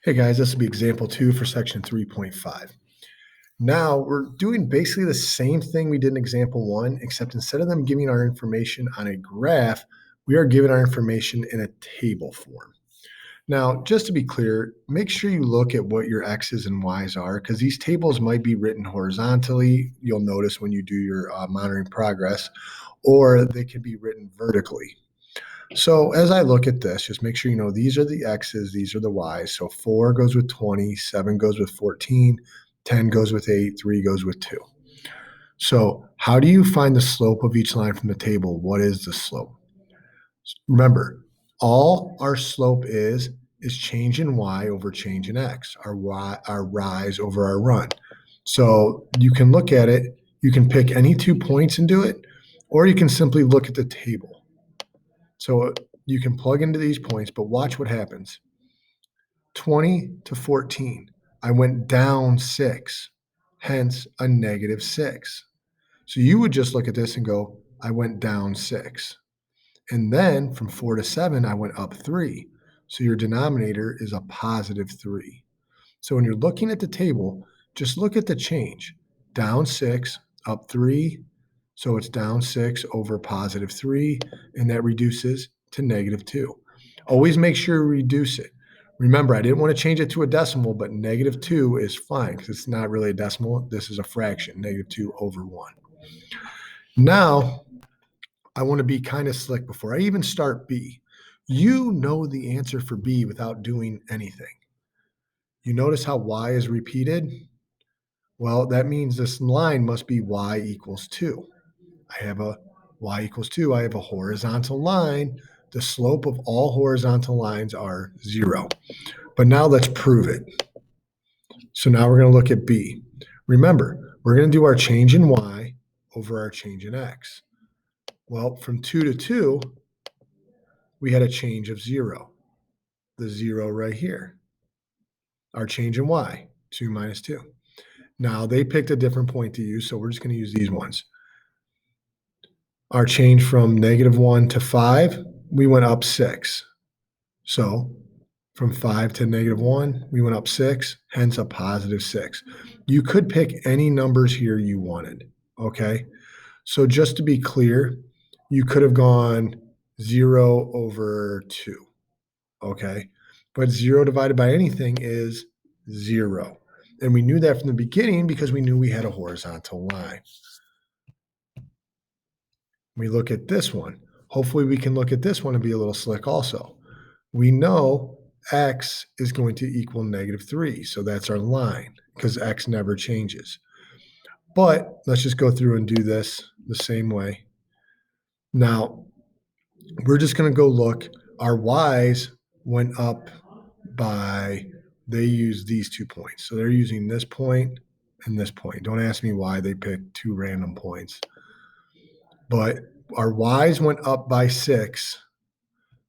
Hey guys, this will be example 2 for section 3.5. Now we're doing basically the same thing we did in example 1, except instead of them giving our information on a graph, we are given our information in a table form. Now, just to be clear, make sure you look at what your X's and Y's are, because these tables might be written horizontally. You'll notice when you do your monitoring progress, or they can be written vertically. So as I look at this, just make sure you know these are the X's, these are the Y's. So 4 goes with 20, 7 goes with 14, 10 goes with 8, 3 goes with 2. So how do you find the slope of each line from the table? What is the slope? Remember, all our slope is change in Y over change in X, our rise over our run. So you can look at it, you can pick any 2 points and do it, or you can simply look at the table. So you can plug into these points, but watch what happens. 20 to 14, I went down 6, hence a -6. So you would just look at this and go, I went down 6. And then from 4 to 7, I went up 3. So your denominator is a +3. So when you're looking at the table, just look at the change. Down 6, up 3. So it's down 6 over +3, and that reduces to -2. Always make sure you reduce it. Remember, I didn't want to change it to a decimal, but -2 is fine because it's not really a decimal. This is a fraction, -2 over 1. Now, I want to be kind of slick before I even start B. You know the answer for B without doing anything. You notice how Y is repeated? Well, that means this line must be Y equals 2. I have a Y equals 2. I have a horizontal line. The slope of all horizontal lines are 0. But now let's prove it. So now we're going to look at B. Remember, we're going to do our change in Y over our change in X. Well, from 2 to 2, we had a change of 0. The 0 right here. Our change in Y, 2 minus 2. Now they picked a different point to use, so we're just going to use these ones. Our change from -1 to 5, we went up 6. So from 5 to -1, we went up 6, hence a +6. You could pick any numbers here you wanted, okay? So just to be clear, you could have gone 0 over 2, okay? But 0 divided by anything is 0. And we knew that from the beginning because we knew we had a horizontal line. We look at this one. Hopefully we can look at this one and be a little slick also. We know X is going to equal -3. So that's our line because X never changes. But let's just go through and do this the same way. Now, we're just going to go look. Our Y's went up by, they use these 2 points. So they're using this point and this point. Don't ask me why they picked 2 random points. But our Y's went up by 6.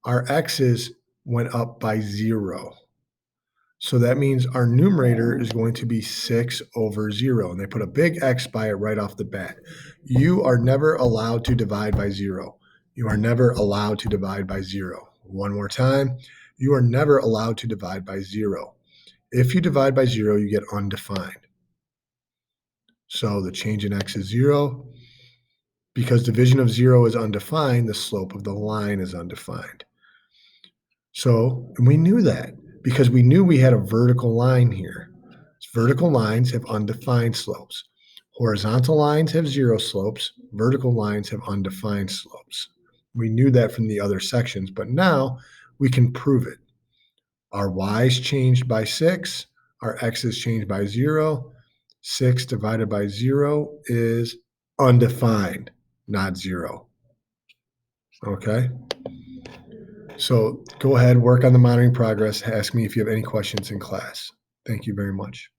Our X's went up by 0. So that means our numerator is going to be 6 over 0. And they put a big X by it right off the bat. You are never allowed to divide by 0. You are never allowed to divide by 0. One more time. You are never allowed to divide by 0. If you divide by 0, you get undefined. So the change in X is 0. Because division of 0 is undefined, the slope of the line is undefined. So we knew that because we knew we had a vertical line here. Vertical lines have undefined slopes. Horizontal lines have 0 slopes. Vertical lines have undefined slopes. We knew that from the other sections, but now we can prove it. Our Y's changed by 6. Our X's changed by 0. 6 divided by 0 is undefined, not 0. Okay? So go ahead, work on the monitoring progress. Ask me if you have any questions in class. Thank you very much.